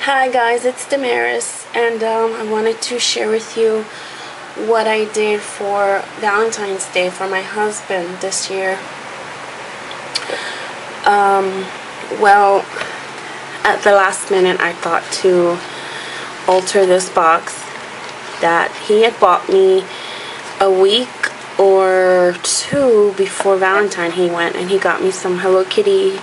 Hi guys, it's Damaris, and I wanted to share with you what I did for Valentine's Day for my husband this year. Well, at the last minute I thought to alter this box that he had bought me a week or two before Valentine. He went and he got me some Hello Kitty,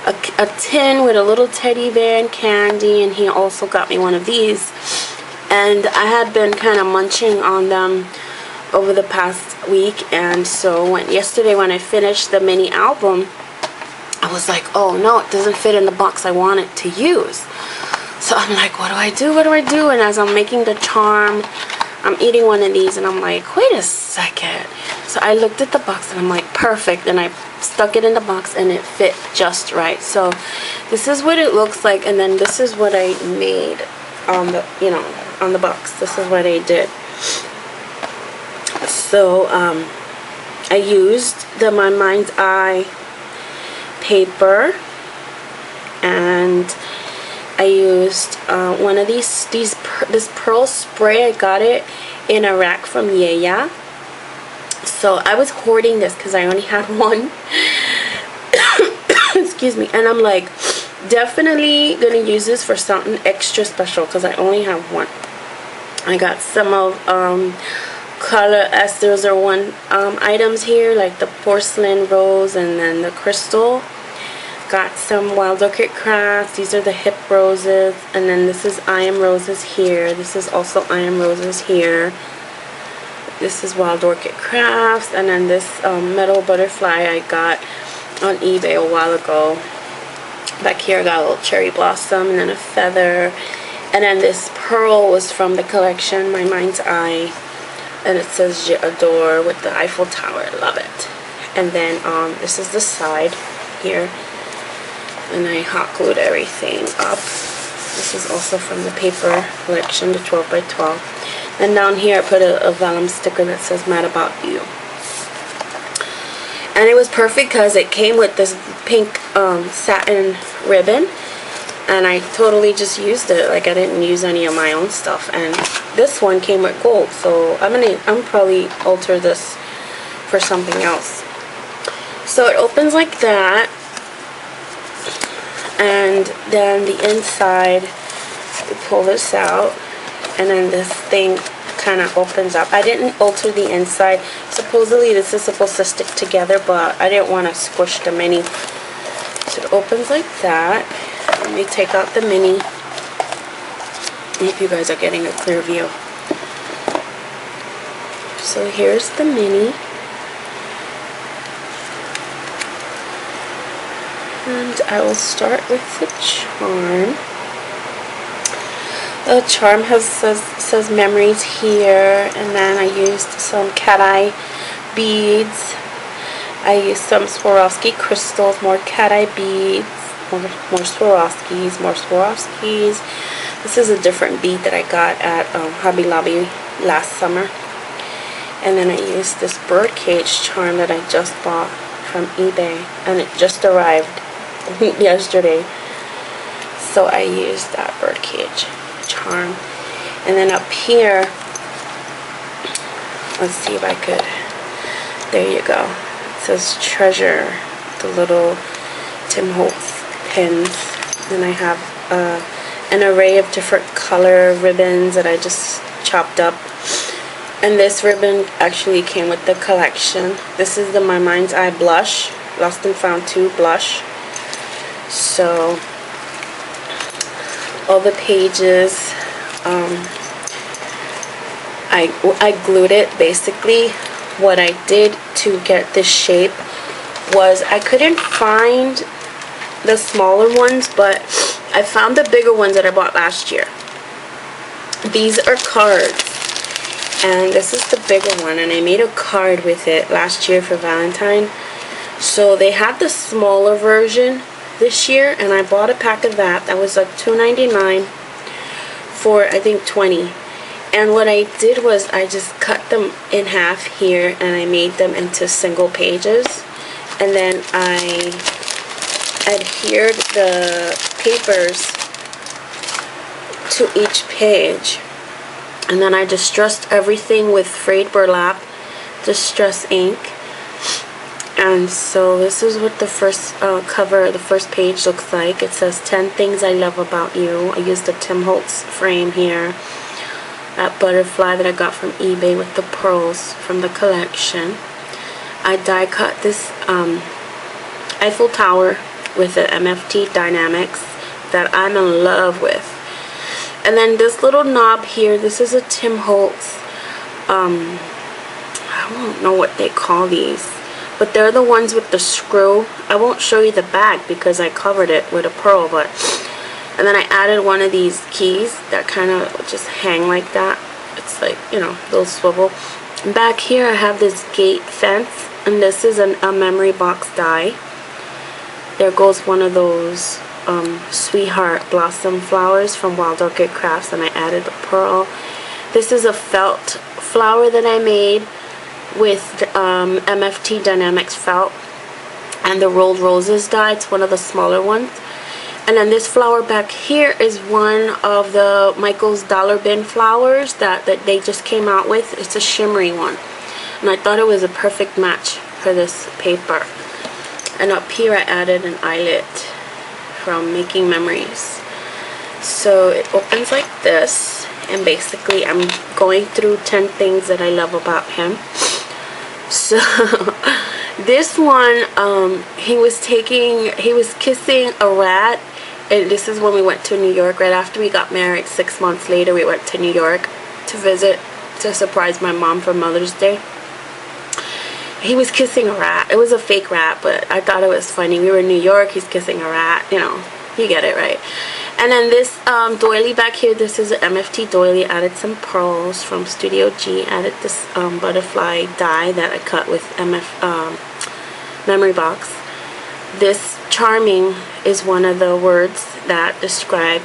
a tin with a little teddy bear and candy, and he also got me one of these. And I had been kind of munching on them over the past week, and so yesterday when I finished the mini album, I was like, oh no, it doesn't fit in the box I want it to use. So I'm like, what do I do? And as I'm making the charm, I'm eating one of these and I'm like, wait a second. So I looked at the box and I'm like, perfect, and I stuck it in the box and it fit just right. So this is what it looks like, and then this is what I made on the, on the box. This is what I did. So I used the My Mind's Eye paper, and I used one of this pearl spray. I got it in a rack from Yeah. So I was hoarding this because I only had one. Excuse me. And I'm like, definitely gonna use this for something extra special because I only have one. I got some of color esters or one items here, like the porcelain rose and then the crystal. Got some wild orchid crafts. These are the hip roses, and then this is I Am Roses here. This is also I Am Roses here. This is wild orchid crafts, and then this metal butterfly I got on eBay a while ago. Back here I got a little cherry blossom and then a feather, and then this pearl was from the collection My Mind's Eye, and it says Je Adore with the Eiffel Tower. I love it. And then this is the side here, and I hot glued everything up. This is also from the paper collection, the 12 by 12. And down here I put a vellum sticker that says Mad About You. And it was perfect because it came with this pink satin ribbon, and I totally just used it. Like, I didn't use any of my own stuff. And this one came with gold, so I'm probably alter this for something else. So it opens like that, and then the inside, you pull this out, and then this thing kind of opens up. I didn't alter the inside. Supposedly this is supposed to stick together, but I didn't want to squish the mini. So it opens like that. Let me take out the mini. I hope you guys are getting a clear view. So here's the mini. And I will start with the charm. The charm says memories here, and then I used some cat eye beads. I used some Swarovski crystals, more cat eye beads, more Swarovskis. This is a different bead that I got at Hobby Lobby last summer. And then I used this birdcage charm that I just bought from eBay, and it just arrived yesterday. So I used that birdcage charm. And then up here, let's see if I could, there you go, it says treasure, the little Tim Holtz pins. Then I have an array of different color ribbons that I just chopped up, and this ribbon actually came with the collection. This is the My Mind's Eye blush, Lost and Found 2 blush. So all the pages, I glued it. Basically what I did to get this shape was I couldn't find the smaller ones, but I found the bigger ones that I bought last year. These are cards, and this is the bigger one, and I made a card with it last year for Valentine. So they had the smaller version this year, and I bought a pack of that. That was like $2.99 for I think 20. And what I did was I just cut them in half here, and I made them into single pages, and then I adhered the papers to each page. And then I distressed everything with frayed burlap distress ink. And so this is what the first cover, the first page looks like. It says 10 things I love about you. I used the Tim Holtz frame here. That butterfly that I got from eBay with the pearls from the collection. I die cut this Eiffel Tower with the MFT Dynamics that I'm in love with. And then this little knob here, this is a Tim Holtz, I don't know what they call these, but they're the ones with the screw. I won't show you the back because I covered it with a pearl, but and then I added one of these keys that kind of just hang like that. It's like, you know, little swivel. And back here I have this gate fence, and this is a memory box die. There goes one of those Sweetheart Blossom flowers from Wild Orchid Crafts, and I added the pearl. This is a felt flower that I made with MFT Dynamics felt and the rolled roses die. It's one of the smaller ones. And then this flower back here is one of the Michael's Dollar Bin flowers that they just came out with. It's a shimmery one, and I thought it was a perfect match for this paper. And up here I added an eyelet from Making Memories. So it opens like this, and basically I'm going through 10 things that I love about him. So this one, he was kissing a rat, and this is when we went to New York. Right after we got married, 6 months later, we went to New York to visit, to surprise my mom for Mother's Day. He was kissing a rat. It was a fake rat, but I thought it was funny. We were in New York, he's kissing a rat, you know, you get it, right? And then this doily back here, this is an MFT doily. Added some pearls from Studio G. Added this butterfly die that I cut with memory box. This charming is one of the words that describe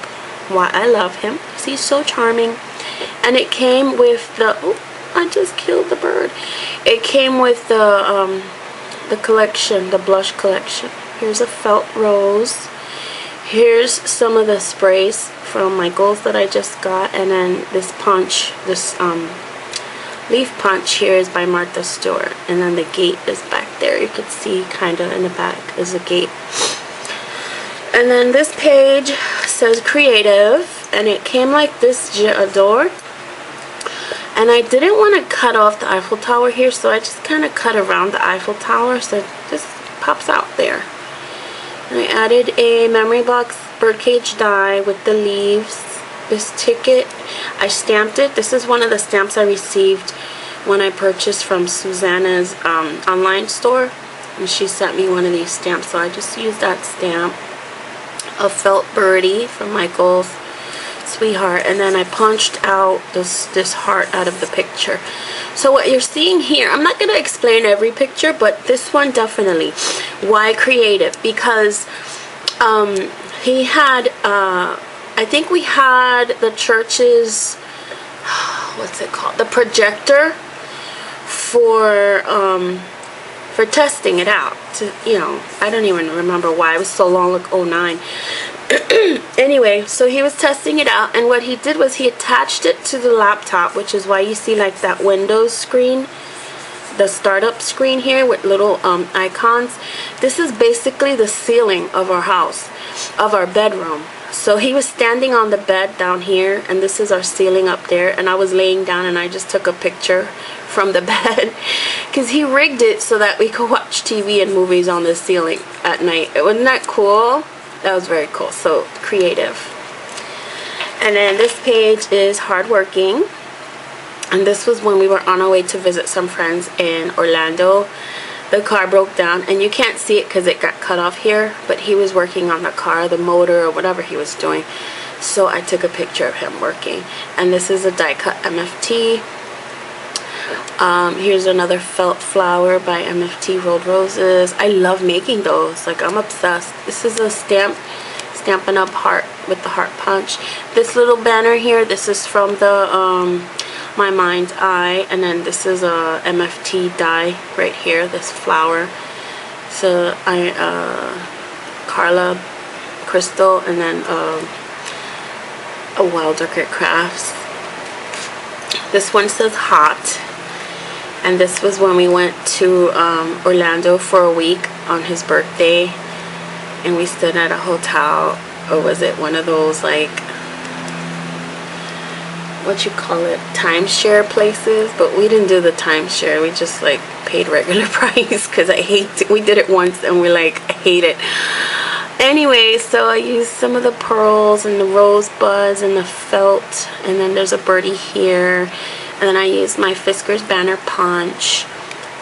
why I love him. He's so charming. And it came with the, oh, I just killed the bird. It came with the collection, the blush collection. Here's a felt rose. Here's some of the sprays from Michael's that I just got, and then this punch, this leaf punch here is by Martha Stewart, and then the gate is back there. You could see kind of in the back is a gate. And then this page says creative, and it came like this, J'adore. And I didn't want to cut off the Eiffel Tower here, so I just kind of cut around the Eiffel Tower so it just pops out there. And I added a memory box birdcage die with the leaves. This ticket, I stamped it. This is one of the stamps I received when I purchased from Susanna's online store. And she sent me one of these stamps, so I just used that stamp. A felt birdie from Michael's Sweetheart, and then I punched out this heart out of the picture. So what you're seeing here, I'm not going to explain every picture, but this one definitely. Why creative? Because he had I think we had the church's, what's it called, the projector for testing it out. To, you know, I don't even remember why. It was so long, like 09. Anyway, so he was testing it out, and what he did was he attached it to the laptop, which is why you see like that Windows screen, the startup screen here with little icons. This is basically the ceiling of our house, of our bedroom. So he was standing on the bed down here, and this is our ceiling up there, and I was laying down and I just took a picture from the bed because he rigged it so that we could watch TV and movies on the ceiling at night. Wasn't that cool? That was very cool. So creative. And then this page is hardworking, and this was when we were on our way to visit some friends in Orlando. The car broke down, and you can't see it because it got cut off here, but he was working on the car, the motor, or whatever he was doing. So I took a picture of him working. And this is a die cut MFT. Here's another felt flower by MFT Rolled Roses. I love making those. Like, I'm obsessed. This is a Stampin' Up heart with the heart punch. This little banner here, this is from the My Mind's Eye, and then this is a MFT die right here, this flower. So Carla Crystal, and then a Wild Orchid Crafts. This one says hot, and this was when we went to Orlando for a week on his birthday, and we stayed at a hotel, or was it one of those, like, what you call it, timeshare places? But we didn't do the timeshare, we just like paid regular price, because I hate it. We did it once and we like, I hate it. Anyway, so I used some of the pearls and the rosebuds and the felt, and then there's a birdie here, and then I used my Fisker's Banner Punch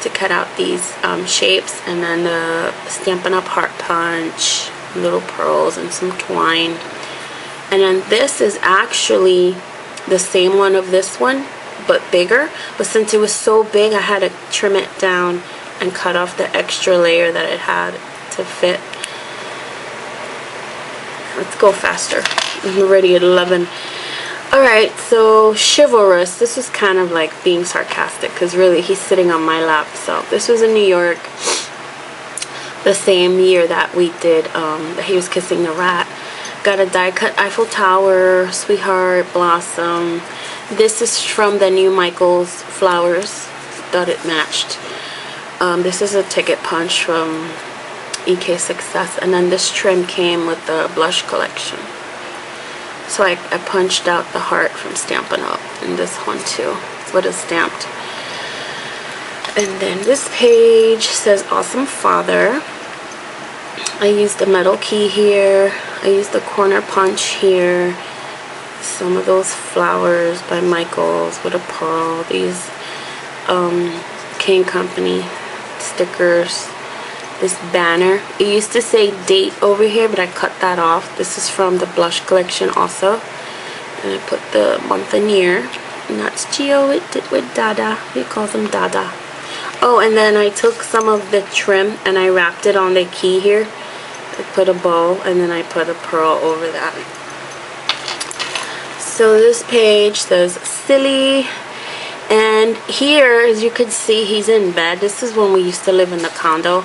to cut out these shapes, and then the Stampin' Up! Heart Punch, little pearls and some twine. And then this is actually the same one of this one, but bigger, but since it was so big I had to trim it down and cut off the extra layer that it had to fit. Let's go faster. I'm already at 11. Alright, so chivalrous. This was kind of like being sarcastic, because really he's sitting on my lap. So this was in New York, the same year that we did that he was kissing the rat. Got a die cut Eiffel Tower, Sweetheart, Blossom. This is from the new Michaels flowers. Thought it matched. This is a ticket punch from EK Success, and then this trim came with the blush collection. So I punched out the heart from Stampin' Up! And this one too. It's what is stamped. And then this page says Awesome Father. I used the metal key here. I used the corner punch here. Some of those flowers by Michaels with a pearl. These King Company stickers. This banner. It used to say date over here, but I cut that off. This is from the blush collection also. And I put the month and year. And that's Gio with Dada. He calls him Dada. Oh, and then I took some of the trim and I wrapped it on the key here. I put a bow and then I put a pearl over that. So this page says Silly. And here, as you can see, he's in bed. This is when we used to live in the condo.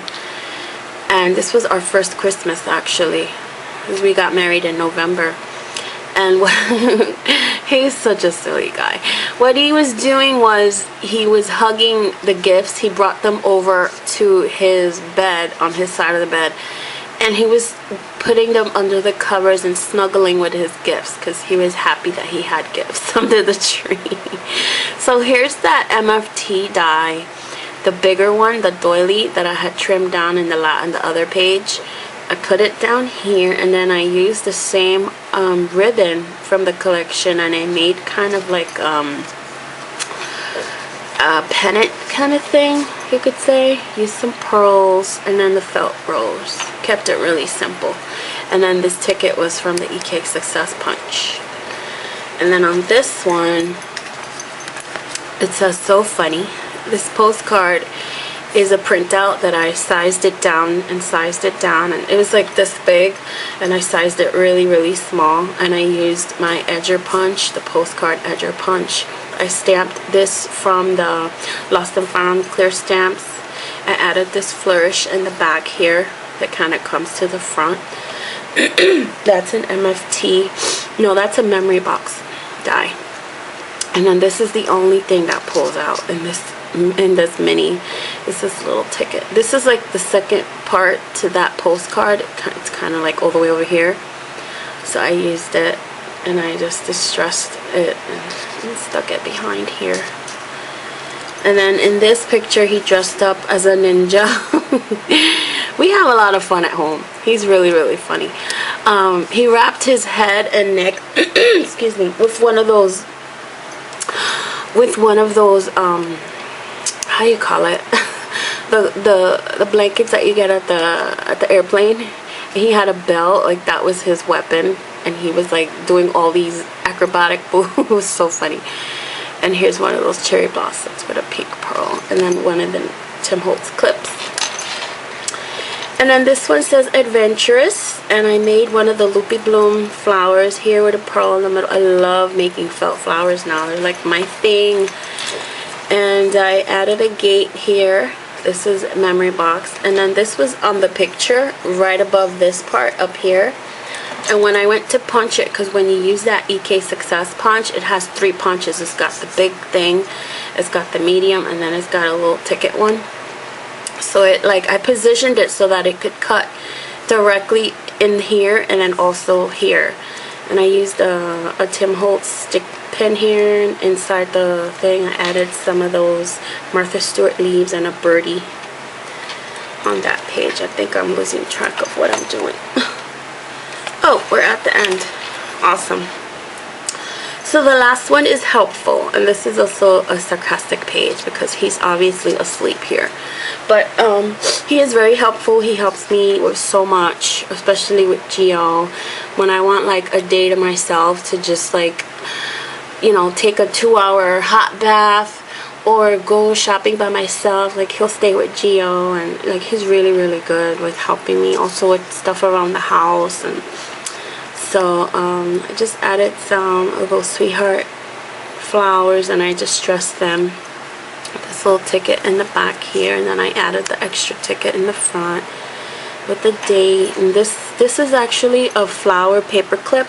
And this was our first Christmas, actually, because we got married in November. And he's such a silly guy. What he was doing was he was hugging the gifts. He brought them over to his bed, on his side of the bed. And he was putting them under the covers and snuggling with his gifts, because he was happy that he had gifts under the tree. So here's that MFT die. The bigger one, the doily that I had trimmed down in the other page. I put it down here, and then I used the same ribbon from the collection, and I made kind of like a pennant kind of thing, you could say. Used some pearls, and then the felt rose. Kept it really simple. And then this ticket was from the EK Success Punch. And then on this one, it says So Funny. This postcard is a printout that I sized it down and sized it down, and it was like this big, and I sized it really, really small, and I used my edger punch, the postcard edger punch. I stamped this from the Lost and Found clear stamps. I added this flourish in the back here that kind of comes to the front. That's an MFT. No, that's a memory box die. And then this is the only thing that pulls out in this mini. Is this little ticket. This is like the second part to that postcard. It's kind of like all the way over here. So I used it and I just distressed it and stuck it behind here. And then in this picture he dressed up as a ninja. We have a lot of fun at home. He's really, really funny. He wrapped his head and neck excuse me, with one of those how you call it, the blankets that you get at the airplane. He had a belt, like that was his weapon, and he was like doing all these acrobatic moves. It was so funny. And here's one of those cherry blossoms with a pink pearl, and then one of the Tim Holtz clips. And then this one says Adventurous, and I made one of the Loopy Bloom flowers here with a pearl in the middle. I love making felt flowers now. They're like my thing. And I added a gate here. This is memory box. And then this was on the picture right above this part up here. And when I went to punch it, because when you use that EK Success punch, it has 3 punches. It's got the big thing, it's got the medium, and then it's got a little ticket one. So it, like, I positioned it so that it could cut directly in here and then also here. And I used a Tim Holtz stick pin here inside the thing. I added some of those Martha Stewart leaves and a birdie on that page. I think I'm losing track of what I'm doing. Oh, we're at the end. Awesome. So the last one is helpful, and this is also a sarcastic page because he's obviously asleep here. But he is very helpful. He helps me with so much, especially with Geo. When I want like a day to myself to just like, you know, take a 2-hour hot bath or go shopping by myself, like he'll stay with Geo, and like he's really, really good with helping me also with stuff around the house. And so I just added some of those Sweetheart flowers, and I just dressed them. This little ticket in the back here, and then I added the extra ticket in the front with the date. And this is actually a flower paper clip,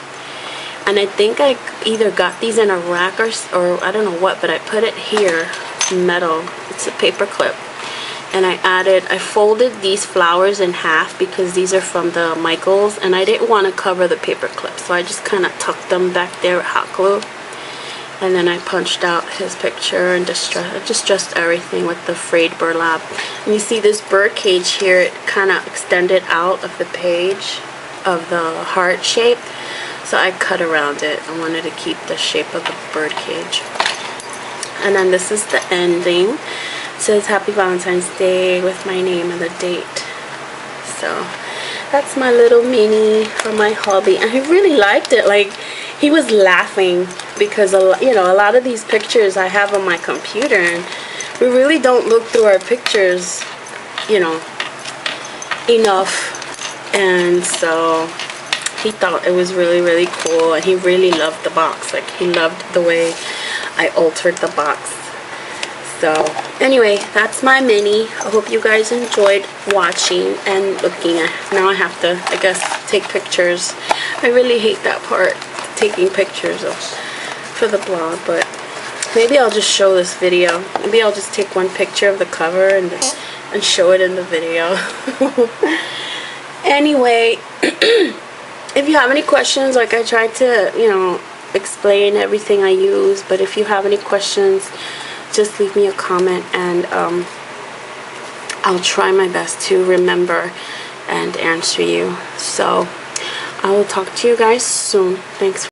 and I think I either got these in a rack or I don't know what, but I put it here. It's metal. It's a paper clip. And I folded these flowers in half because these are from the Michaels, and I didn't want to cover the paper clip, so I just kind of tucked them back there with hot glue. And then I punched out his picture and just dressed everything with the frayed burlap. And you see this bird cage here, it kind of extended out of the page of the heart shape, so I cut around it. I wanted to keep the shape of the bird cage. And then this is the ending. It says Happy Valentine's Day with my name and the date. So that's my little mini for my hubby, and he really liked it. Like, he was laughing because, you know, a lot of these pictures I have on my computer, and we really don't look through our pictures, you know, enough. And so he thought it was really, really cool, and he really loved the box. Like, he loved the way I altered the box. So anyway, that's my mini. I hope you guys enjoyed watching and looking at. Now I have to, I guess, take pictures. I really hate that part, taking pictures for the blog, but maybe I'll just show this video. Maybe I'll just take one picture of the cover and show it in the video. Anyway, if you have any questions, like, I tried to, you know, explain everything I use, but if you have any questions, just leave me a comment, and I'll try my best to remember and answer you. So I will talk to you guys soon. Thanks.